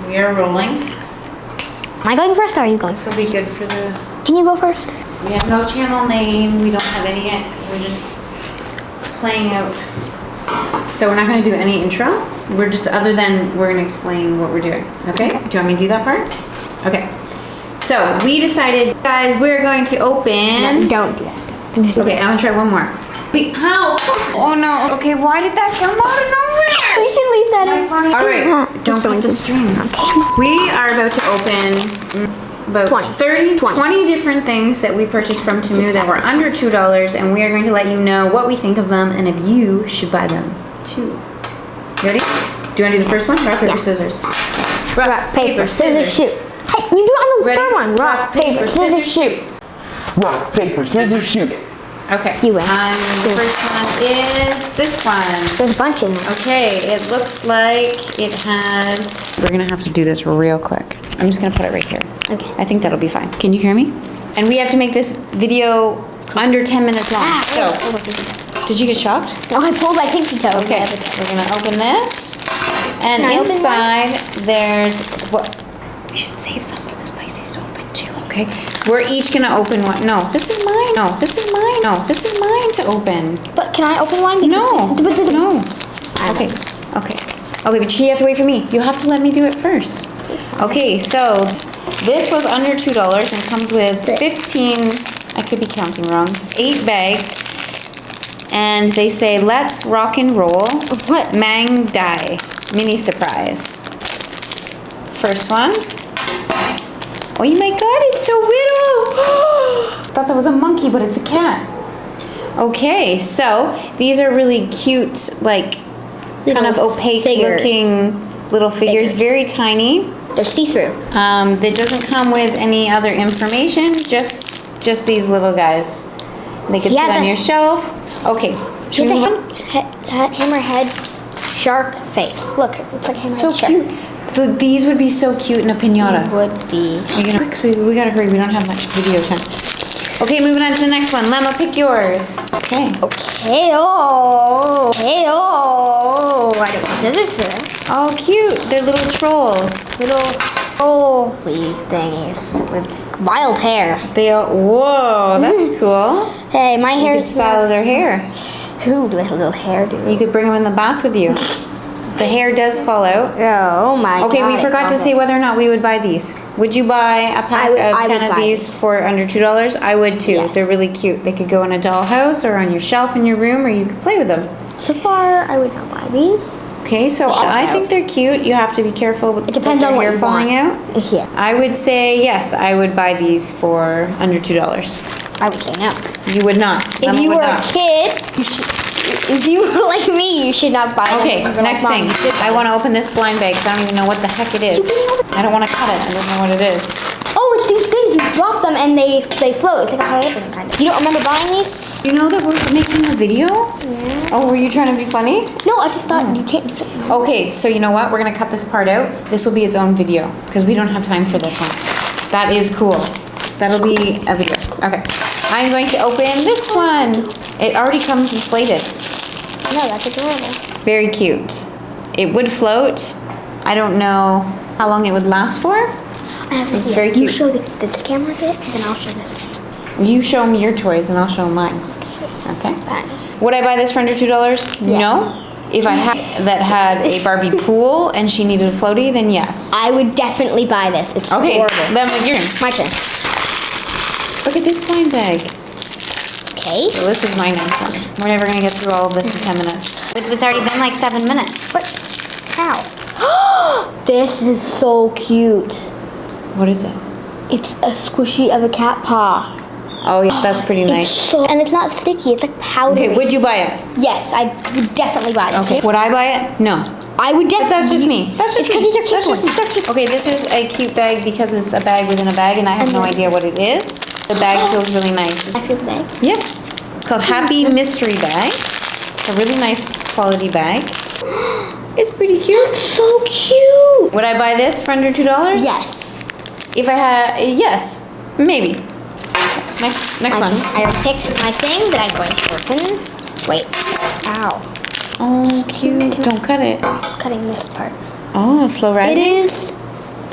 We are rolling. Am I going first or are you going? This will be good for the... Can you go first? We have no channel name. We don't have any yet. We're just playing out. So we're not going to do any intro. We're just, other than we're going to explain what we're doing. Okay? Do you want me to do that part? Okay. So we decided, guys, we're going to open... No, don't do that. Okay, I'm going to try one more. Ow! Oh no. Okay, why did that come out of nowhere? We should leave that in. Alright, don't cut the string. Okay. We are about to open about 20 different things that we purchased from Temu that were under $2, and we are going to let you know what we think of them and if you should buy them too. You ready? Do you want to do the first one? Rock, paper, scissors. Rock, paper, scissors, shoot. Hey, you do it on the third one. Rock, paper, scissors, shoot. Rock, paper, scissors, shoot. Okay. You win. The first one is this one. There's a bunch in there. Okay, it looks like it has... We're gonna have to do this real quick. I'm just gonna put it right here. Okay. I think that'll be fine. Can you hear me? And we have to make this video under 10 minutes long. Did you get shocked? Oh, I pulled my pinky toe. Okay, we're gonna open this. And Can I open inside there's... What? We should save some for the spices to open too, okay? We're each gonna open one. No, this is mine. No, this is mine. No, this is mine to open. But can I open one? No. No. Okay, okay. Okay, but you have to wait for me. You have to let me do it first. Okay, so this was under $2 and comes with 15, I could be counting wrong, 8 bags. And they say, let's rock and roll. What? Mang Dai. Mini surprise. First one. Oh my god, it's so little! I thought that was a monkey, but it's a cat. Okay, so these are really cute, like kind of opaque looking little figures, very tiny. They're see-through. That doesn't come with any other information, just these little guys. They can sit on your shelf. Okay. He has a hammerhead shark face. Look, it looks like hammerhead So shark. cute. These would be so cute in a piñata. Would be. We gotta hurry. We don't have much video time. Okay, moving on to the next one. Lema, pick yours. Okay. Okay. Oh. Okay. Oh. I don't want scissors for this. Oh, cute. They're little trolls. Little holy things with wild hair. They are. Whoa, that's cool. Hey, my hair You is could style their hair. Who do I have a little hair do? You could bring them in the bath with you. The hair does fall out. Oh my god. Okay, we forgot to say whether or not we would buy these. Would you buy a pack of 10 of these for under $2? I would too. Yes. They're really cute. They could go in a dollhouse or on your shelf in your room, or you could play with them. So far, I would not buy these. Okay, so I think they're cute. You have to be careful with It depends on what hair you falling want. out. Yeah. I would say yes, I would buy these for under $2. I would say no. You would not. If Lemma you would were not. a kid, if you were like me, you should not buy them. Okay, If you're next like, thing. Mom, you should buy I want to open this blind bag because I don't even know what the heck it is. I don't want to cut it. I don't know what it is. Oh, it's these things. You drop them and they float. It's like a hot air balloon kind of. You don't remember buying these? You know that we're making a video? Yeah. Oh, were you trying to be funny? No, I just thought you can't do that. Okay, so you know what? We're going to cut this part out. This will be its own video because we don't have time for this one. That is cool. That'll be a video. Okay. I'm going to open this one. It already comes inflated. No, that's adorable. Very cute. It would float. I don't know how long it would last for. It's very cute. You show this camera bit, and then I'll show this. You show me your toys and I'll show mine. Okay. Fine. Would I buy this for under $2? Yes. No. If I had a Barbie pool and she needed a floaty, then yes. I would definitely buy this. It's Okay. adorable. Then your turn. My turn. Look at this blind bag. Okay. So this is my next one. We're never gonna get through all of this in 10 minutes. It's already been like 7 minutes. What? How? This is so cute. What is it? It's a squishy of a cat paw. Oh yeah, that's pretty nice. And it's not sticky. It's like powdery. Okay, would you buy it? Yes, I would definitely buy it. Okay. Would I buy it? No. I would definitely. That's just me. That's just because me. these are cute That's just ones. me. These are cute. Okay, this is a cute bag because it's a bag within a bag and I have no idea what it is. The bag feels really nice. I feel the bag. Yeah. It's called Happy Mystery Bag. It's a really nice quality bag. It's pretty cute. So cute. Would I buy this for under $2? Yes. If I had, yes, maybe. Next one. I already picked my thing that I'm going to open. Wait. Ow. Oh, cute. Don't cut it. Cutting this part. Oh, slow It rising. is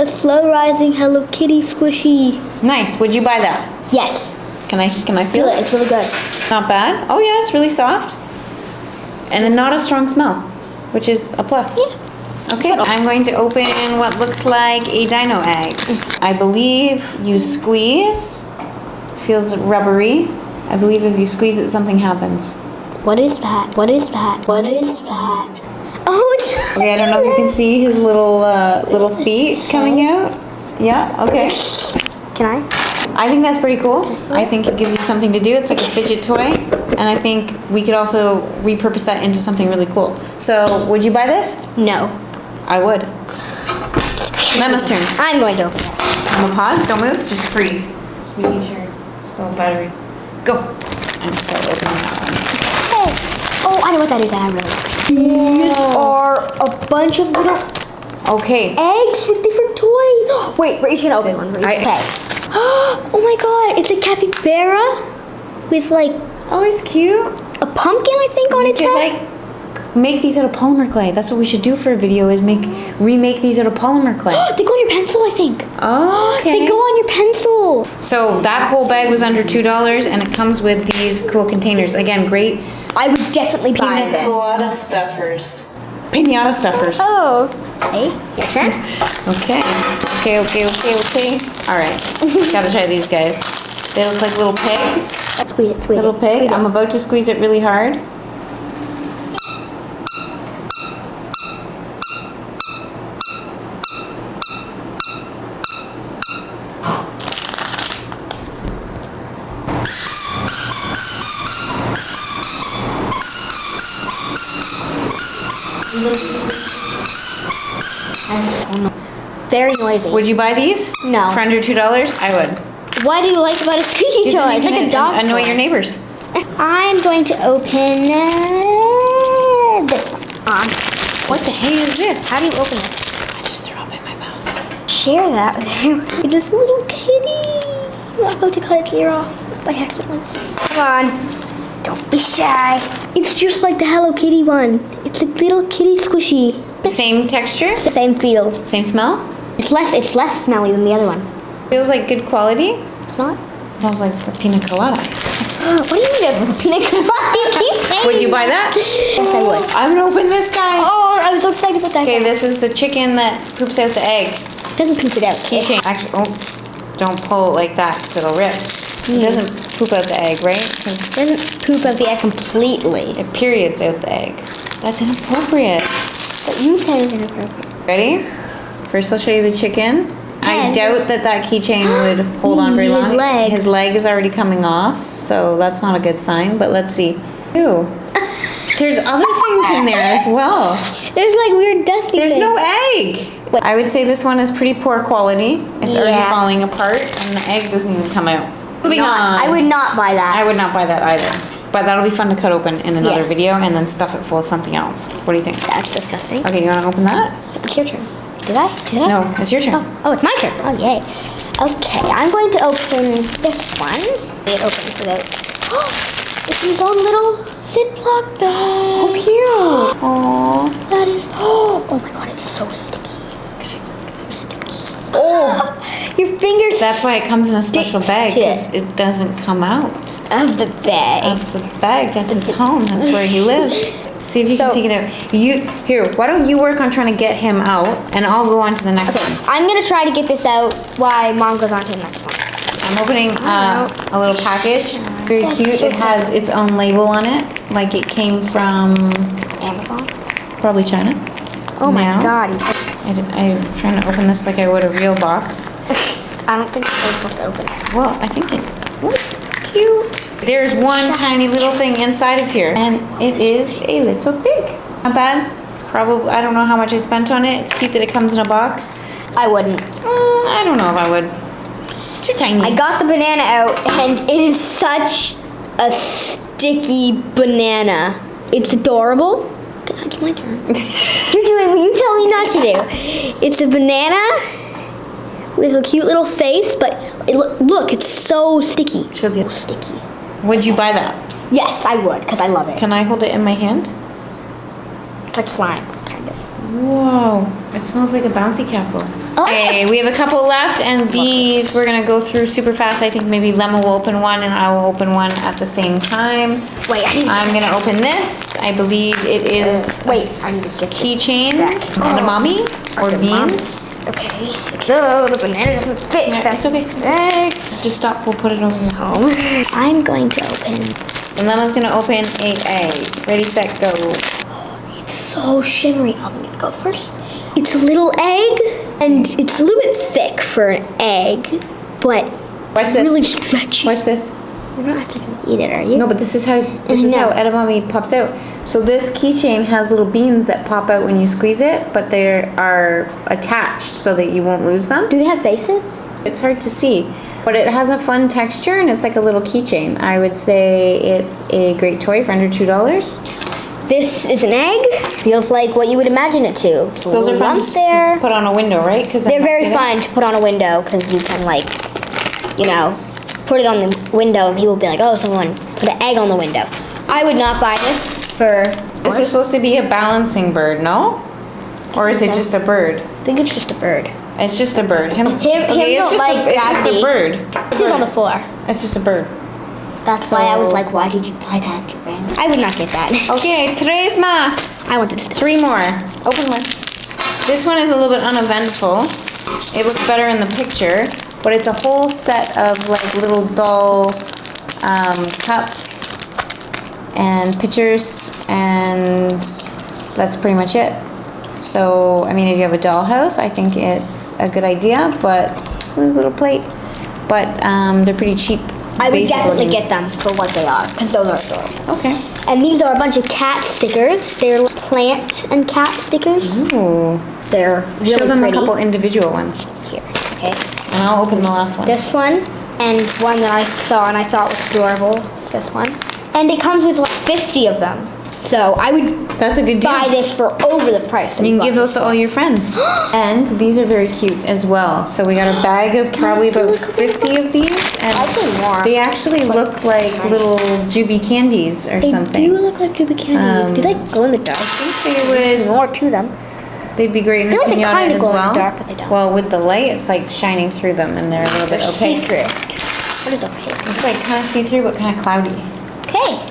A slow rising Hello Kitty squishy. Nice. Would you buy that? Yes. Can I feel Feel it. it? It's really good. Not bad. Oh yeah, it's really soft. And not a strong smell, which is a plus. Yeah. Okay, I'm going to open what looks like a dino egg. I believe you squeeze. Feels rubbery. I believe if you squeeze it, something happens. What is that? What is that? What is that? Oh, it's Okay, I don't know if you can see his little feet coming out. Yeah, okay. Can I? I think that's pretty cool. I think it gives you something to do. It's like a fidget toy. And I think we could also repurpose that into something really cool. So, would you buy this? No. I would. Lema's turn. I'm going to open it. I'm gonna pause. Don't move. Just freeze. Just making sure it's still a battery. Go. I'm so opening that one. Hey. Oh, I know what that is. And I'm really These are a bunch of little Okay. eggs with different toys. Wait, we're each gonna open one. Okay. Oh my god, it's a capybara with like Oh, it's cute. a pumpkin, I think, on You its could head. like make these out of polymer clay. That's what we should do for a video is remake these out of polymer clay. They go on your pencil, I think. Oh, okay. They go on your pencil. So that whole bag was under $2 and it comes with these cool containers. Again, great I would definitely buy pina this. colada stuffers. Pinata stuffers. Oh. Hey, your turn. Okay. All right. Gotta try these guys. They look like little pigs. Squeeze it, squeeze Little it. pig. Squeeze it. I'm about to squeeze it really hard. Very noisy. Would you buy these? No. For under $2? I would. What do you like about a squeaky Just so toy? you It's like can a dog annoy toy. your neighbors. I'm going to open this one. What the hey is this? How do you open this? I just threw up in my mouth. Share that with everyone. This little kitty. I'm about to cut its ear off by accident. Come on. Don't be shy. It's just like the Hello Kitty one. It's a little kitty squishy. Same texture? Same feel. Same smell? It's less smelly than the other one. Feels like good quality. Smell it? Smells like the pina colada. What do you mean a pina colada? Would you buy that? Yes, I would. I'm gonna open this guy. Oh, I was so excited about that. Okay, guy. this is the chicken that poops out the egg. It doesn't poop it out. Keychain. Actually, oh, don't pull it like that because it'll rip. It doesn't poop out the egg, right? Because It doesn't poop out the egg completely. it periods out the egg. That's inappropriate. But you said it's inappropriate. Ready? First, I'll show you the chicken. I And- doubt that keychain would hold on very long. His leg. His leg is already coming off, so that's not a good sign. But let's see. Ew. There's other things in there as well. There's like weird dusty There's things. no egg. Wait. I would say this one is pretty poor quality. It's already Yeah. falling apart, and the egg doesn't even come out. Moving on. I would not buy that. I would not buy that either. But that'll be fun to cut open in another Yes. video and then stuff it full of something else. What do you think? That's disgusting. Okay, you want to open that? It's your turn. Did I? Did I? No, it's your turn. Oh, it's my turn. Oh, yay. Okay, I'm going to open this one. It opens without. It's his own little Ziploc bag. Oh, cute. Aww. That is. Oh my god, it's so sticky. Guys, it's so sticky. Oh, your fingers. That's why it comes in a special bag, Stick to because it doesn't come out of the bag. of the bag. That's his home. That's where he lives. See if you can So- take it out. Here, why don't you work on trying to get him out, and I'll go on to the next Okay, one. I'm gonna try to get this out while Mom goes on to the next one. I'm opening a little package. Very That's cute. so It has its own label on it, like it came from Amazon. probably China. Oh my Now, god. I'm trying to open this like I would a real box. I don't think we're supposed to open it. Well, I think it's cute. There's one tiny little thing inside of here, and it is a little pig. Not bad. Probably, I don't know how much I spent on it. It's cute that it comes in a box. I wouldn't. I don't know if I would. It's too tiny. I got the banana out, and it is such a sticky banana. It's adorable. It's my turn. You're doing what you tell me not to do. It's a banana with a cute little face, but look, it's so sticky. Show the- Sticky. Would you buy that? Yes, I would, because I love it. Can I hold it in my hand? It's like slime, kind of. Whoa. It smells like a bouncy castle. Oh. Okay, we have a couple left, and these we're gonna go through super fast. I think maybe Lema will open one, and I will open one at the same time. Wait, I'm gonna open this. I believe it is wait, I need to get this keychain, back. edamame, or Edamame. beans. Okay. So the banana doesn't fit. Yeah, it's okay. It's okay. Just stop. We'll put it over the home. I'm going to open. And Lema's gonna open a egg. Ready, set, go. It's so shimmery. I'm gonna go first. It's a little egg, and it's a little bit thick for an egg, but Watch it's this. really stretchy. Watch this. You're not actually gonna eat it, are you? No, but this is how No. edamame pops out. So this keychain has little beans that pop out when you squeeze it, but they are attached so that you won't lose them. Do they have faces? It's hard to see, but it has a fun texture and it's like a little keychain. I would say it's a great toy for under $2. This is an egg. Feels like what you would imagine it to. Those are fun to there. put on a window, right? Because They're very fun to put on a window because you can, like, you know, put it on the window and people will be like, oh, someone put an egg on the window. I would not buy this for... This is supposed to be a balancing bird, no? Or is it just a bird? I think it's just a bird. It's just a bird. Him it's don't just like it's just a gravity. bird. This is on the floor. It's just a bird. That's why I was like, why did you buy that, Joanne? I would not get that. Okay, today's mask. I wanted to 3 more. Open one. This one is a little bit uneventful. It looks better in the picture, but it's a whole set of like little doll cups and pitchers, and that's pretty much it. So, I mean, if you have a dollhouse, I think it's a good idea, but with a little plate. But they're pretty cheap. I would basic definitely looking. get them for what they are, because those are adorable. Okay. And these are a bunch of cat stickers. They're plant and cat stickers. Ooh. They're really Show them pretty. a couple individual ones. Here, okay. And I'll open the last one. This one, and one that I saw and I thought was adorable. Is this one. And it comes with like 50 of them. So I would That's a good deal. buy this for over the price. You can give those to all your friends. And these are very cute as well. So we got a bag of probably about 50 of these. And I'd say more. they actually look like little Juby candies or They something. do look like Juby candy. Do they go in the dark? They would, More to them. they'd be great in a feel like they pinata kinda as glow in the well. dark, but they don't. Well, with the light, it's like shining through them and they're a little bit opaque. See-through. What is opaque? It's like kind of see-through but kind of cloudy. Okay.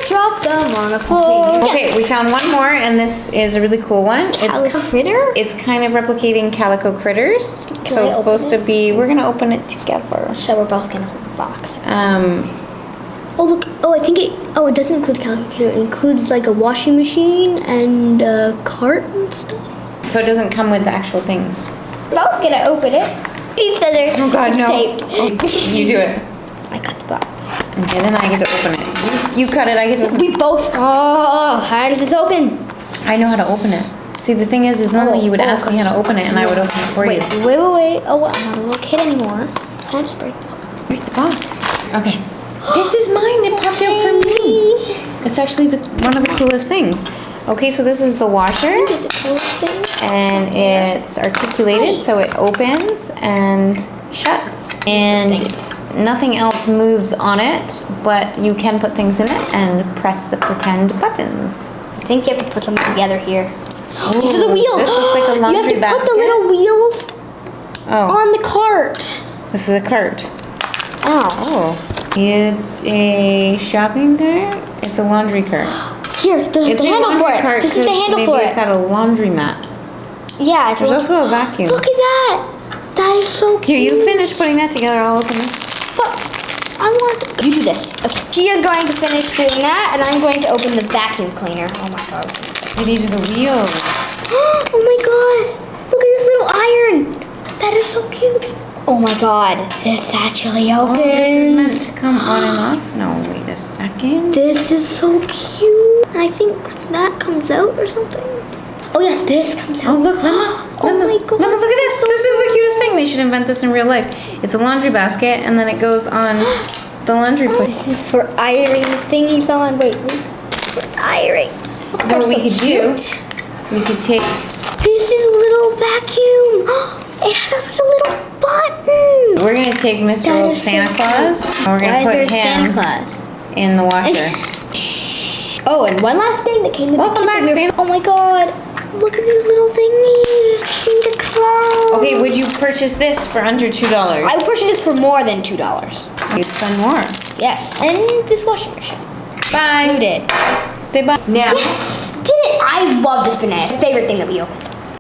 Drop them on the floor. Okay, we found one more, and this is a really cool one. Calico critter? It's kind of replicating Calico Critters. So I it's open supposed to be, we're gonna open it together. So we're both gonna hold the box. Oh look! Oh, I think it. Oh, it doesn't include Calico critter. It includes like a washing machine and a cart and stuff. So it doesn't come with the actual things. Both gonna open it. Need scissors. Oh God, It's no. taped. You do it. I cut the box. Okay, then I get to open it. You cut it, I get to open it. We both. Oh, how does this open? I know how to open it. See, the thing is normally you would ask me how to open it, and I would open it for Wait. you. Wait. Oh, well, I'm not a little kid anymore. Can I just break the box? Break the box. Okay. This is mine. It popped out for me. It's actually one of the coolest things. Okay, so this is the washer, The coolest thing. and it's articulated, so it opens and shuts. And nothing else moves on it, but you can put things in it and press the pretend buttons. I think you have to put them together here. These are the wheels. This looks like a laundry You have to basket. put the little wheels Oh, on the cart. this is a cart. Oh. Oh, it's a shopping cart. It's a laundry cart. Here, the It's a handle for laundry it. cart This is the 'cause handle maybe for it's it. at a laundromat. Yeah, it's There's also a vacuum. Look at that. That is so cute. Here, you finish putting that together. I'll open this. But I want. You do this. Okay. She is going to finish doing that, and I'm going to open the vacuum cleaner. Oh my god. Hey, these are the wheels. Oh my god. Look at this little iron. That is so cute. Oh my god. This actually opens. Oh, this is meant to come on and off. No, wait a second. This is so cute. I think that comes out or something. Oh yes, this comes out. Oh, look, Lema. Oh Lema, my god. Lema, look at this. This is the cutest thing. They should invent this in real life. It's a laundry basket, and then it goes on the laundry Oh, place. this is for ironing the thingies on. Wait, for ironing. Oh, Then they're what we so could do, cute. we could take. This is a little vacuum. It has a little button. We're gonna take Mr. That Old is so Santa Claus, and we're gonna put him in the washer. Oh, and one last thing that came with Welcome the back, kit. Santa. Oh my god. Look at these little thingies. No. Okay, would you purchase this for under $2? I purchased this for more than $2. You'd spend more. Yes. And this washing machine. Bye. You did. They buy. Now. Yes! Did it! I love this banana. It's my favorite thing that we opened.